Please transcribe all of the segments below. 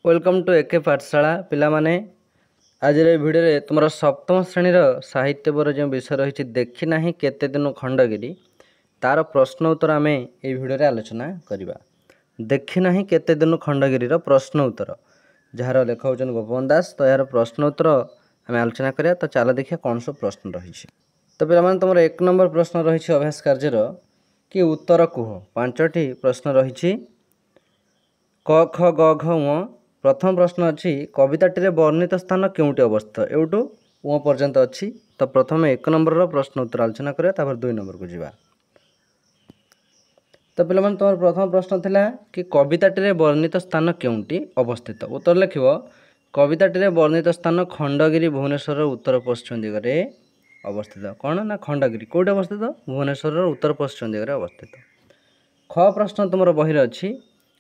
Welcome to एके पाठशाला पिला माने आज भिडियो रे तुम सप्तम श्रेणी साहित्य बर जो विषय रही देखी ना केते दिन खंडगिरी तार प्रश्न उत्तर आम ये भिडियो रे आलोचना करवा। देखी ना केते दिन खंडगिरी प्रश्न उत्तर जार लेखक होचन गोपबंधु दास। तो यार प्रश्न उत्तर आम आलोचना करिया। तो चलो देखिए कौन सब प्रश्न रही। तो पिला तुम एक नंबर प्रश्न रही अभ्यास कार्यर कि उत्तर कुह। 5टी प्रश्न रही क ख ग घ उ। प्रथम प्रश्न अच्छी कविताटी वर्णित स्थान केउटी अवस्थित एवटू उ पर्यंत अच्छी। तो प्रथम 1 नंबर प्रश्न उत्तर आलोचना करिया 2 नंबर को जीवा। तो पे तुम प्रथम प्रश्न थिला कि कविताटी वर्णित स्थान केउटी अवस्थित। उत्तर लिखिब कविताटी वर्णित स्थान खंडगिरी भुवनेश्वर उत्तर पश्चिम दिगरे अवस्थित। कौन ना खंडगिरी कौटी अवस्थित भुवनेश्वर उत्तर पश्चिम दिगरे अवस्थित। ख प्रश्न तुम बही अच्छी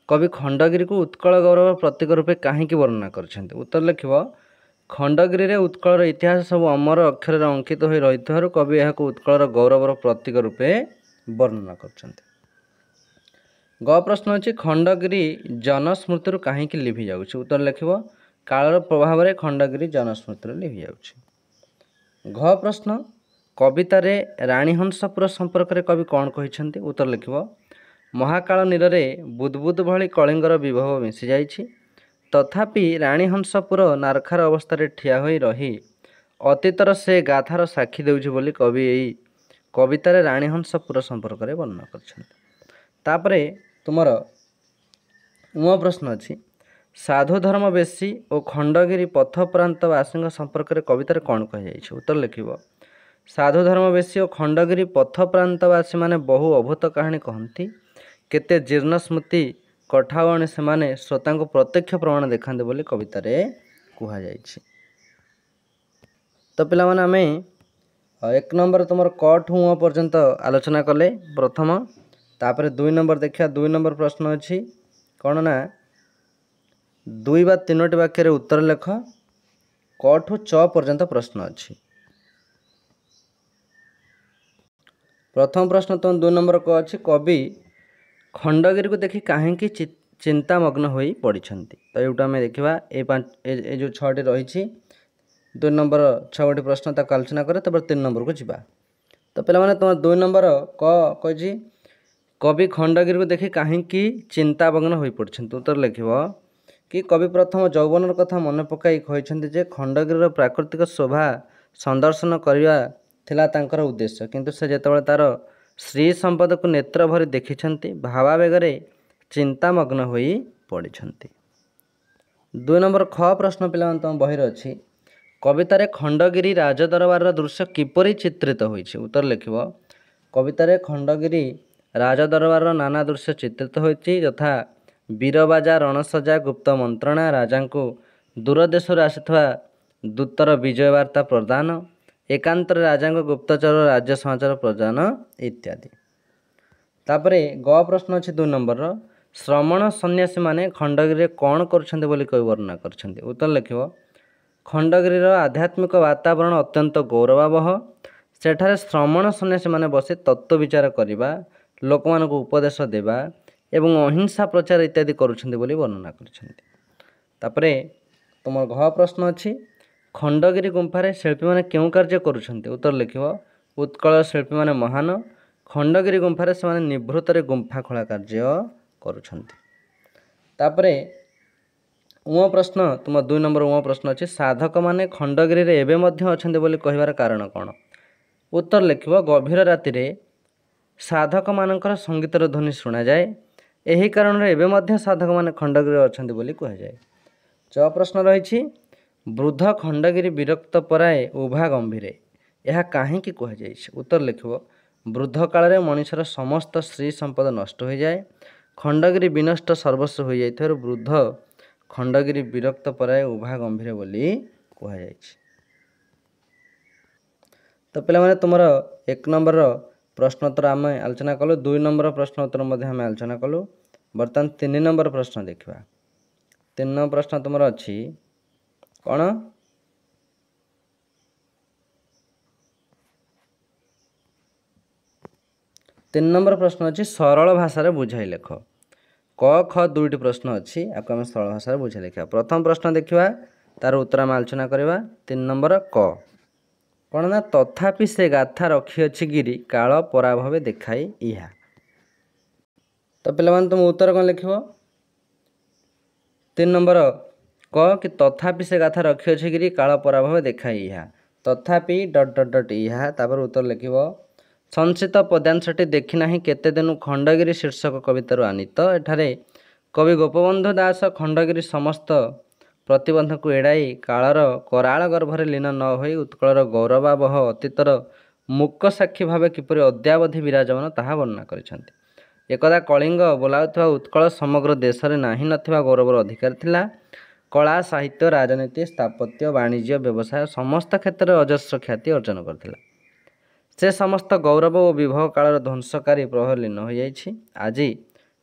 कवि खंडगिरी को उत्कल गौरव प्रतीक रूपे कहीं वर्णना कर। उत्तर लिखिब खंडगिरी रे उत्कलर इतिहास सब अमर अक्षर अंकित हो रही कवि यह उत्कलर गौरवर प्रतीक रूपे वर्णना कर। ग प्रश्न अच्छी खंडगिरी जनस्मृति कहीं लिभि जाऊँ। उत्तर लिखिब कालर प्रभाव में खंडगिरी जनस्मृति लिभि जाऊँ। घ प्रश्न कवितार राणी हंसपुर संपर्क में कवि कौन कहते। उत्तर लिखिब महाकाल नीरे बुदबुद भली कलिंगर विभव मिसी जाइछि तथापि राणी हंसपुर नारखार अवस्था ठिया होई रही अतीतर से गाथार साक्षी देउछि बोली कवि यही कवितार राणी हंसपुर संपर्क में वर्णना कर। तुमर उम प्रश्न अच्छी साधु धर्म बेशी और खंडगिरी पथ प्रांत वासी संपर्क में कवितार कौन कह। उत्तर लिखिब साधु धर्म बेशी और खंडगिरी पथ प्रांतवासी माने बहु अभूत कहानी कहती केते जीर्ण स्मृति कठाओ से माने श्रोता को प्रत्यक्ष प्रमाण देखा बोली कवितार कहुई। तो पिला माने आमे 1 नंबर तुम कठू पर्यंत आलोचना कले प्रथम। तापर 2 नंबर देखा 2 नंबर प्रश्न अच्छी कौन ना 2 बा 3टी वाक्य उत्तर लेख कठू च पर्यंत प्रश्न अच्छी। प्रथम प्रश्न तुम 2 नंबर को अच्छी कवि खंडगिरी को देखि कहीं चिंतामग्न हो पड़ी। तो ये आम देखा ये जो 6टी रही 2 नंबर 6 प्रश्न तक आलोचना करें। तब 3 नंबर को जीवा। तो पे तुम 2 नंबर कही कवि खंडगिरी को देखि कहीं चिंतामग्न हो पड़ी। उत्तर लिखिब कि कवि प्रथम यौवन कथा मन पकाई कहते खंडगिरी प्राकृतिक शोभा संदर्शन करवा थिला तांकर उद्देश्य किंतु से जेतबे तार श्री संपद को नेत्र भरी देखिछंती भावावेगरे चिंतामग्न होई पड़िछंती। 2 नंबर ख प्रश्न पिला तुम बहिर अच्छी कवितार खंडगिरी राजदरबार दृश्य किपरि चित्रित होइछि। उत्तर लिखिब कवितार खंडगिरी राजदरबार नाना दृश्य चित्रित होइछि यथा वीरबाजा रणसजा गुप्त मंत्रणा राजा को दूरदेश आसीथिबा दूतर विजय वार्ता प्रदान एकांतर राजा गुप्तचर राज्य समाचार प्रदान इत्यादि। तापरे ग प्रश्न अच्छे 2 नंबर श्रमण सन्यासी माने खंडगिरी कौन करछन्ते बोली कवि वर्णना करछन्ते। उत्तर लिखिब खंडगिरीर आध्यात्मिक वातावरण अत्यंत गौरवावह सेठारे श्रमण सन्यासी माने बसी तत्व विचार करवा लोक मानक उपदेश देवा एवं अहिंसा प्रचार इत्यादि करुछन्ते बोली वर्णना करछन्ते। तापरे तुम घ प्रश्न अच्छी खंडगिरी गुंफारे शिल्पी माने क्यों कार्य करुछन्ते। उत्तर लिखिब उत्कल शिल्पी माने महान खंडगिरी गुंफारे से माने निभृतरे गुंफा खोला कार्य करुछन्ते। तापरे उम प्रश्न तुम 2 नंबर उम प्रश्न अच्छी साधक माने खंडगिरी रे एबे मध्य अछन्ते बोली कहिबार कारण कौन। उत्तर लिखिब गभीर राति रे साधक मानकर संगीतर ध्वनि शुणा जाए यही कारण रे एबे मध्य साधक माने खंडगिरी अछन्ते बोली कह जाए। च प्रश्न रही वृद्ध खंडगिरी विरक्त पराए उभा गंभीरे यह कहीं कह जाए। उत्तर लिखिब वृद्ध काल मनुष्यर समस्त श्री संपद नष्ट हो जाए खंडगिरी विनष्ट सर्वस्व हो जाए वृद्ध खंडगिरी विरक्त पराए उभा गंभीर बोली कह जाए। तो पे तुम 1 नंबर प्रश्नोत्तर आम आलोचना कलु 2 नंबर प्रश्नोत्तर आम आलोचना कलु। बर्तमान 3 नंबर प्रश्न देखा 3 नंबर प्रश्न तुम अच्छी कौन 3 नंबर प्रश्न अच्छी सरल भाषा बुझाई लेख क ख दुईटी प्रश्न अच्छी आपको आम सरल भाषा बुझे लिखा। प्रथम प्रश्न देखा तार उत्तर आम आलोचना करवा। 3 नंबर क कौन ना तथापि से गाथा रखिअछि गिरी काल पराभवे देखाई इहा। तो पे तुम उत्तर कौन लिख 3 नंबर क कि तथापि से गाथा रखिअछि गिरी काल पराभवे देखाई इहा। तथापि डट डट डट इहा तापर उत्तर लिख संचित पद्यांशटी देखी ना केते दिनु खंडगिरी शीर्षक कवितारू आनीत। एठारे कवि गोपबंधु दास खंडगिरी समस्त प्रतिबंध को एड़ाई कालर कराल गर्भरे लीन न होई उत्कलर गौरवावह अतीतर मूक साक्षी भावे किपरि अद्यावधि विराजमान ताहा वर्णना करिसेंति। एकदा कलिंग बोलाउथवा उत्कल समग्र देश में नाही नथिबा गौरवर अधिकार थिला। कला साहित्य राजनीति स्थापत्य वाणिज्य व्यवसाय समस्त क्षेत्र में अजस्र ख्याति अर्जन करथिला। से समस्त गौरव और विभव कालर ध्वंसकारी प्रभाव लीन हो जाइछि। आज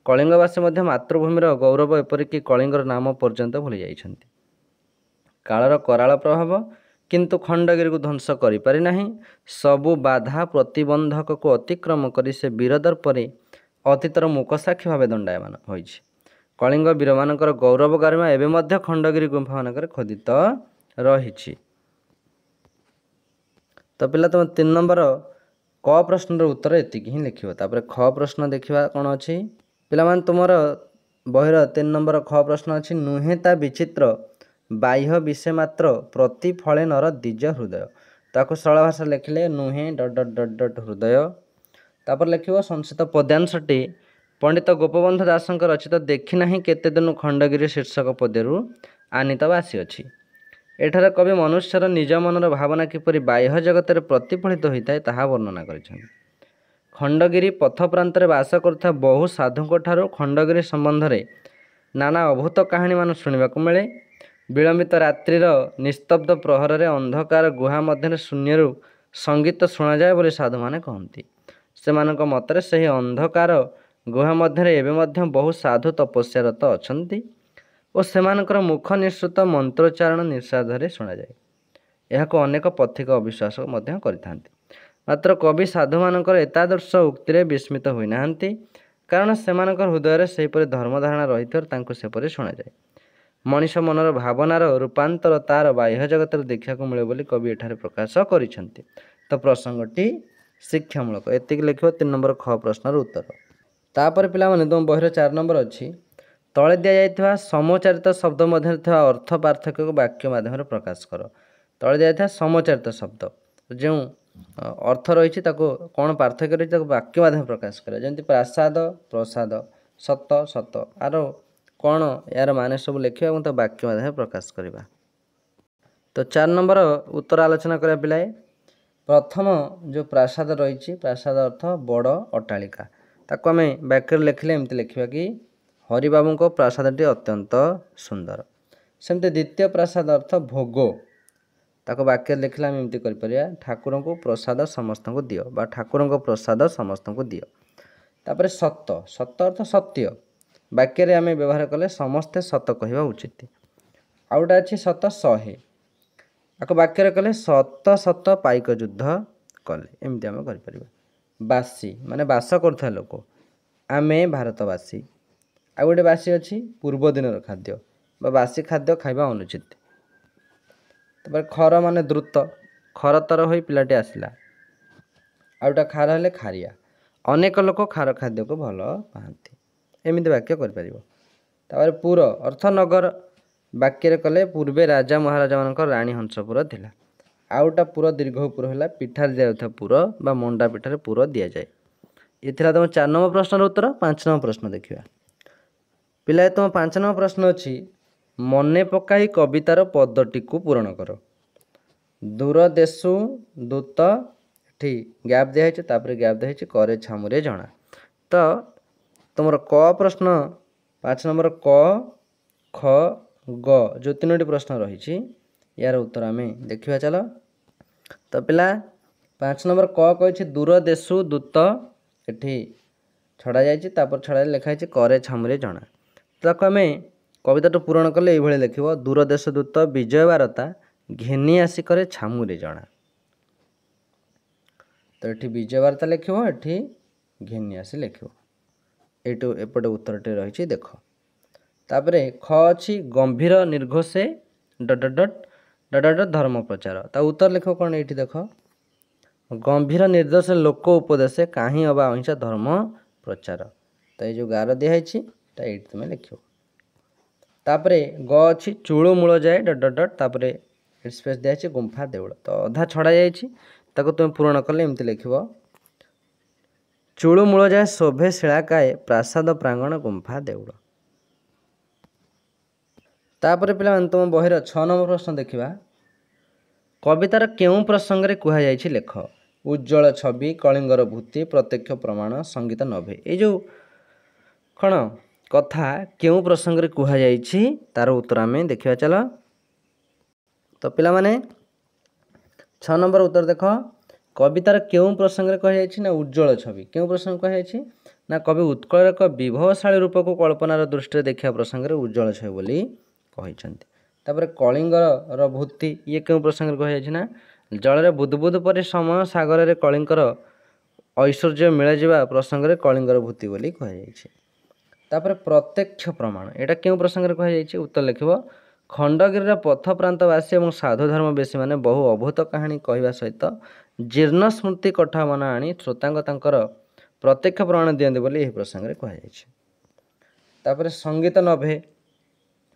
कलिंगवासी मध्य मातृभूमिर गौरव एपरिक कलिंगर नाम पर्यंत भूली जाइछन्ति। कालर कराल प्रभाव किंतु खंडगिरी को ध्वंस करि पारि नाही। सबु बाधा प्रतिबंधक को अतिक्रम करी से वीरदर परे अतीतर मूकसाक्षी भाव दंडायमान होइछि। कलिंग वीरमानकर गौरव गरिमा एबे मध्य खंडगिरी गुंफा मानकर खोदित रहिछि। तो पिला तुम 3 नंबर क प्रश्न उत्तर एतिक ही लिखियो। तापर ख प्रश्न देखिबा कोन अछि पिला मान तुमर बहिर 3 नंबर ख प्रश्न अछि नुहे ता विचित्र बाह्य विषय मात्र प्रतिफले नर द्विज हृदय। ताको सरल भाषा लिखले नुहे डट डट डट डट हृदय। तापर लिखिबो संस्कृत पद्यांशटी पंडित गोपबंधु दासଙ୍କ रचित देखि नाही केते दिनु खंडगिरी शीर्षक पद्यरू आनीत आसी अछि। एठार कवि मनुष्यर निज मनर भावना किपरि बाह्य जगत में प्रतिफलित होता है ताहा वर्णना करिसेंति। खंडगिरी पथ प्रांत बास करुवा बहु साधुଙ୍କ ठारू खंडगिरी संबंध में नाना अभूत कहानी मान शुणा मिले। विलंबित रात्रिर निस्तब्ध प्रहर में अंधकार गुहा मध्य शून्यरू संगीत शुणा जाए बोली साधु माने कहती। सेमानक मतरे सही अंधकार गुहा मध्य एवं मध्य बहु साधु तपस्यारत अछंती और सेमानकर मुख निःसृत मंत्रोच्चारण निषादरे शुणा जाए। यह अनेक पथिक अविश्वास मध्य करिथांती। मात्र कवि साधु मानकर एतादर्श उक्ति विस्मित होई नाहंती कारण सेमानकर हृदय सेहीपरि धर्मधारणा रहितर तांको सेपरि शुणा जाए। मनीष मनर भावनार रूपांतर तार बाह्य जगत देखा मिले बोली कवि एठारे प्रकाश करिसेंति। तो प्रसंगटी शिक्षामूलक एतिक लिखिबो 3 नंबर ख प्रश्नर उत्तर। तापर पिला माने तुम बहिर 4 नंबर अछि तले दिया जाइथिबा समोच्चारित शब्द मध्य थिबा अर्थ पार्थक्य को वाक्य माध्यम प्रकाश कर। तले दिया जाइथिबा समोच्चारित शब्द जो अर्थ रही कौन पार्थक्य रही वाक्य माध्यम प्रकाश करे। जमी प्रासाद प्रसाद सत सत आर कौन यार माने सब लिखा तो वाक्य माध्यम प्रकाश करवा। तो 4 नंबर उत्तर आलोचना करा पिलाए। प्रथम जो प्रासाद रही प्रासाद अर्थ बड़ अट्टालिका ताको आम वाक्य लिखले एमती लिखा कि हरिबाबू को प्रासादटी अत्यंत सुंदर। सेमती द्वितीय प्रासाद अर्थ भोग ताको वाक्य लिखले आम एमती कर ठाकुर को प्रसाद समस्त को दियो बा ठाकुर को प्रसाद समस्त को दियो। तापर सत सत अर्थ सत्य वाक्य आम व्यवहार कले समस्ते सत कहवा उचित। आउ गोटे अच्छी सत शहे आपको वाक्य कले सत सत पाइक युद्ध कले एमती आम कर। बासी माने बास कर लोक आमे भारतवासी। आउ गोटे बासी अच्छी पूर्व दिन खाद्य बा बासी खाद्य खाइबा अनुचित। तापर खर माने द्रुत खरतर हो पिलाटी आसला। आउटा खार हेले खारिया अनेक लोक खार खाद्य को भल पाती एमती वाक्य कर। पुर अर्थ नगर वाक्य कले पूर्वे राजा महाराजा मान राणी हंसपुर थिला। आउटा पुर दीर्घपुर है पिठार दिया पुर बा मंडा पिठार पुर दि जाए। ये तुम 4 नंबर प्रश्न उत्तर। 5 नंबर प्रश्न देखा पिला तुम 5 नंबर प्रश्न अच्छी मने पकाई कवितार पदटी को पूरण कर। दूर देशु दूत ठी गैप दिखाई तापर गैप दिखाई करे छामुरे जना। तो तुम क प्रश्न 5 नंबर क ख ग जो 3टी प्रश्न रही यार उत्तर आम देखा चलो। तो पिला 5 नंबर क कही दूर देशु दूत एठी छड़ा जाइए तापर छड़ा लिखाई करे छामुरे जना। ताको आम कविता तो पूरण कले ये लिख दूर देश दूत विजय बारता घेनी आसी करे छामुरे जना। तो ये विजय बार्ता लिख ये घेनी आसी लिख। এইটୁ ଏପଟେ ଉତ୍ତରଟି ରହିଛି ଦେଖ। ତାପରେ ଖ ଅଛି ଗମ୍ଭୀର ନିର୍ଘୋଷେ dot dot dot dot dot dot ଧର୍ମ ପ୍ରଚାର। ତା ଉତ୍ତର ଲେଖ କ'ଣ ଏଇଠି ଦେଖ। ଗମ୍ଭୀର ନିର୍ଦ୍ଦୋଷ ଲୋକ ଉପଦେଶେ କାହିଁ ଅବା ଅହିଂସା ଧର୍ମ ପ୍ରଚାର। ତ ଏଇ ଯେଉଁ ଗାର ଦିଆହେଇଛି ଏଇଟା ଏଇଠି ତୁମେ ଲେଖିବ। ତାପରେ ଗ ଅଛି ଚୂଳ ମୂଳ ଯାଏ ଡଟ୍ ଡଟ୍ ଡଟ୍ ତାପରେ ସ୍ପେସ୍ ଦିଆହେଇଛି ଗୁମ୍ଫା ଦେଉଳ। ତ ଅଧା ଛଡ଼ା ଯାଇଛି ତାକୁ ତୁମେ ପୂରଣ କଲେ ଏମିତି ଲେଖିବ ଚୂଳ ମୂଳ ଯାଏ ଶୋଭେ ଶିଳାକାଏ ପ୍ରାସାଦ ପ୍ରାଙ୍ଗଣ ଗୁମ୍ଫା ଦେଉଳ। ତାପରେ ପିଲାମାନେ ତୁମ ବହିର 6 ନମ୍ବର ପ୍ରଶ୍ନ ଦେଖିବା। କବିତାର କେଉଁ ପ୍ରସଙ୍ଗରେ କୁହାଯାଇଛି ଲେଖ। ଉଜ୍ଜଳ ଛବି, କଳିଙ୍ଗର ଭୂତି, ପ୍ରତ୍ୟକ୍ଷ ପ୍ରମାଣ, ସଙ୍ଗୀତ ନଭେ। ଏଇ ଯେଉଁ କ'ଣ କଥା କେଉଁ ପ୍ରସଙ୍ଗରେ କୁହାଯାଇଛି ତାର ଉତ୍ତର ଆମେ ଦେଖିବା ଚାଲ। ତ ପିଲାମାନେ 6 ନମ୍ବର ଉତ୍ତର ଦେଖ। କବିତାର କେଉଁ ପ୍ରସଙ୍ଗରେ କୁହାଯାଇଛି ନା ଉଜ୍ଜଳ ଛବି। କେଉଁ ପ୍ରସଙ୍ଗ କୁହାଯାଇଛି ନା କବି ଉତ୍କଳର ଏକ ବିଭବଶାଳୀ ରୂପକୁ କଳ୍ପନାର ଦୃଷ୍ଟିରେ ଦେଖିବା ପ୍ରସଙ୍ଗରେ ଉଜ୍ଜଳ ଛବି ବୋଲି କହିଛନ୍ତି। ତାପରେ କଳିଙ୍ଗର ଭୂତି ଇଏ କେଉଁ ପ୍ରସଙ୍ଗରେ କୁହାଯାଇଛି ନା ଜଳରେ ବୁଦବୁଦ ପରି ସମୟ ସାଗରରେ କଳିଙ୍ଗର ଐଶ୍ୱର୍ଯ୍ୟ ମିଳାଯିବା ପ୍ରସଙ୍ଗରେ କଳିଙ୍ଗର ଭୂତି ବୋଲି କୁହାଯାଇଛି। ତାପରେ ପ୍ରତ୍ୟକ୍ଷ ପ୍ରମାଣ ଏଇଟା କେଉଁ ପ୍ରସଙ୍ଗରେ କୁହାଯାଇଛି ଉତ୍ତର ଲେଖିବ। ଖଣ୍ଡଗିରିର ପଥ ପ୍ରାନ୍ତବାସୀ ଏବଂ ସାଧୁ ଧର୍ମବେଶୀମାନେ ବହୁ ଅଭୂତ କାହାଣୀ କହିବା ସହିତ ଜୀର୍ଣ୍ଣ ସ୍ମୃତି କଠାମାନ ଆଣି ଶ୍ରୋତାଙ୍କ ତାଙ୍କର ପ୍ରତ୍ୟକ୍ଷ ପ୍ରମାଣ ଦିଅନ୍ତି ବୋଲି ଏହି ପ୍ରସଙ୍ଗରେ କୁହାଯାଇଛି। ତାପରେ ସଙ୍ଗୀତ ନଭେ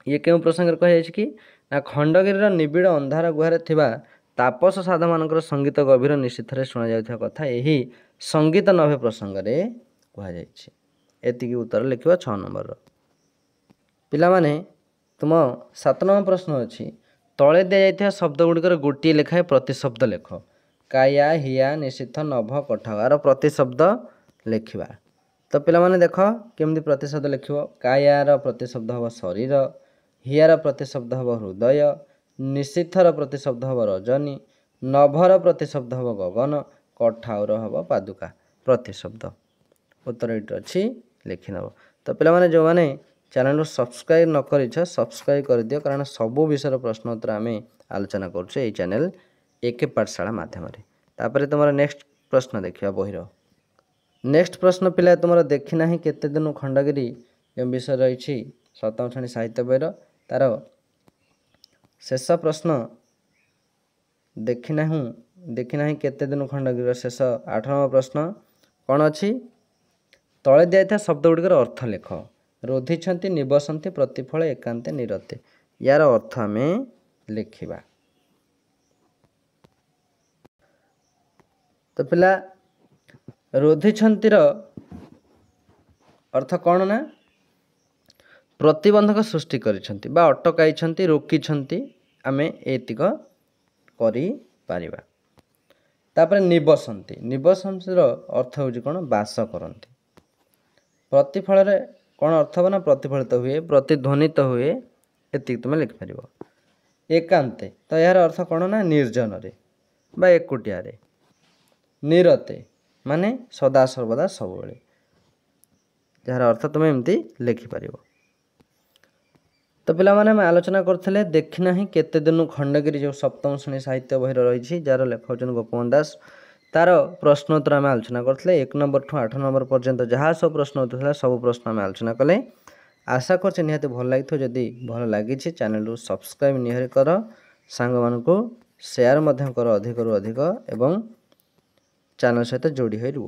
ଇଏ କେଉଁ ପ୍ରସଙ୍ଗରେ କୁହାଯାଇଛି କି ନା ଖଣ୍ଡଗିରିର ନିବିଡ଼ ଅନ୍ଧାର ଗୁହାରେ ଥିବା ତାପସ ସାଧୁମାନଙ୍କର ସଙ୍ଗୀତ ଗଭୀର ନିଶୀଥରେ ଶୁଣାଯାଉଥିବା କଥା ଏହି ସଙ୍ଗୀତ ନଭେ ପ୍ରସଙ୍ଗରେ କୁହାଯାଇଛି। ଏତିକି ଉତ୍ତର ଲେଖିବ 6 ନମ୍ବରର। ପିଲାମାନେ ତୁମ 7 ନମ୍ବର ପ୍ରଶ୍ନ ଅଛି ତଳେ ଦିଆଯାଇଥିବା ଶବ୍ଦ ଗୁଡ଼ିକର ଗୋଟିଏ ଲେଖାଏଁ ପ୍ରତିଶବ୍ଦ ଲେଖ। କାୟା, ହିଆ, ନିଶୀଥ, ନଭ, କଠାଉ ଆର ପ୍ରତିଶବ୍ଦ ଲେଖିବା। ତ ପିଲାମାନେ ଦେଖ କେମିତି ପ୍ରତିଶବ୍ଦ ଲେଖିବ। କାୟାର ପ୍ରତିଶବ୍ଦ ହେବ ଶରୀର, ହିଆର ପ୍ରତିଶବ୍ଦ ହେବ ହୃଦୟ, ନିଶୀଥର ପ୍ରତିଶବ୍ଦ ହେବ ରଜନୀ, ନଭର ପ୍ରତିଶବ୍ଦ ହେବ ଗଗନ, କଠାଉର ହେବ ପାଦୁକା ପ୍ରତିଶବ୍ଦ। ଉତ୍ତର ଏଇଠି ଅଛି ଲେଖିନେବ। ତ ପିଲାମାନେ ଯେଉଁମାନେ ଚ୍ୟାନେଲକୁ ସବସ୍କ୍ରାଇବ୍ ନ କରିଛ ସବସ୍କ୍ରାଇବ୍ କରିଦିଅ କାରଣ ସବୁ ବିଷୟର ପ୍ରଶ୍ନ ଉତ୍ତର ଆମେ ଆଲୋଚନା କରୁଛୁ ଏଇ ଚ୍ୟାନେଲ AK ପାଠଶାଳା ମାଧ୍ୟମରେ। ତାପରେ ତୁମର ନେକ୍ସଟ ପ୍ରଶ୍ନ ଦେଖିବା ବହିର। ନେକ୍ସଟ ପ୍ରଶ୍ନ ପିଲା ତୁମର ଦେଖିନାହିଁ କେତେ ଦିନ ଖଣ୍ଡଗିରି ଯେଉଁ ବିଷୟ ରହିଛି 7ମ ଶ୍ରେଣୀ ସାହିତ୍ୟ ବହିର ତାର ଶେଷ ପ୍ରଶ୍ନ ଦେଖିନାହିଁ କେତେ ଦିନ ଖଣ୍ଡଗିରିର ଶେଷ 8 ନମ୍ବର ପ୍ରଶ୍ନ କ'ଣ ଅଛି ତଳେ ଦିଆଯାଇଥିବା ଶବ୍ଦ ଗୁଡ଼ିକର ଅର୍ଥ ଲେଖ। ରୋଧିଛନ୍ତି, ନିବସନ୍ତି, ପ୍ରତିଫଳ, ଏକାନ୍ତେ, ନିରତେ ୟାର ଅର୍ଥ ଆମେ ଲେଖିବା। ତ ପିଲା ରୋଧିଛନ୍ତିର ଅର୍ଥ କ'ଣ ନା ପ୍ରତିବନ୍ଧକ ସୃଷ୍ଟି କରିଛନ୍ତି ବା ଅଟକାଇଛନ୍ତି, ରୋକିଛନ୍ତି ଆମେ ଏତିକ କରିପାରିବା। ତାପରେ ନିବସନ୍ତିର ଅର୍ଥ ହେଉଛି କ'ଣ ବାସ କରନ୍ତି। ପ୍ରତିଫଳରେ କ'ଣ ଅର୍ଥ ହେବ ନା ପ୍ରତିଫଳିତ ହୁଏ, ପ୍ରତିଧ୍ୱନିତ ହୁଏ ଏତିକି ତୁମେ ଲେଖିପାରିବ। ଏକାନ୍ତେ ତ ଏହାର ଅର୍ଥ କ'ଣ ନା ନିର୍ଜନରେ ବା ଏକୁଟିଆରେ। ନିରତେ ମାନେ ସଦାସର୍ବଦା ସବୁବେଳେ ଯାହାର ଅର୍ଥ ତୁମେ ଏମିତି ଲେଖିପାରିବ। ତ ପିଲାମାନେ ଆମେ ଆଲୋଚନା କରୁଥିଲେ ଦେଖିନାହିଁ କେତେ ଦିନ ଖଣ୍ଡଗିରି ଯେଉଁ 7ମ ଶ୍ରେଣୀ ସାହିତ୍ୟ ବହିର ରହିଛି ଯାହାର ଲେଖକ ହେଉଛନ୍ତି ଗୋପବନ୍ଧୁ ଦାସ ତାର ପ୍ରଶ୍ନ ଉତ୍ତର ଆମେ ଆଲୋଚନା କରୁଥିଲେ 1 ନମ୍ବରଠୁ 8 ନମ୍ବର ପର୍ଯ୍ୟନ୍ତ ଯାହା ସବୁ ପ୍ରଶ୍ନ ଉତ୍ତର ଥିଲା ସବୁ ପ୍ରଶ୍ନ ଆମେ ଆଲୋଚନା କଲେ। ଆଶା କରୁଛି ନିହାତି ଭଲ ଲାଗିଥିବ। ଯଦି ଭଲ ଲାଗିଛି ଚ୍ୟାନେଲକୁ ସବସ୍କ୍ରାଇବ୍ ନିହାତି କର, ସାଙ୍ଗମାନଙ୍କୁ ସେୟାର ମଧ୍ୟ କର ଅଧିକରୁ ଅଧିକ ଏବଂ ଚ୍ୟାନେଲ ସହିତ ଯୋଡ଼ି ହୋଇ ରୁହ।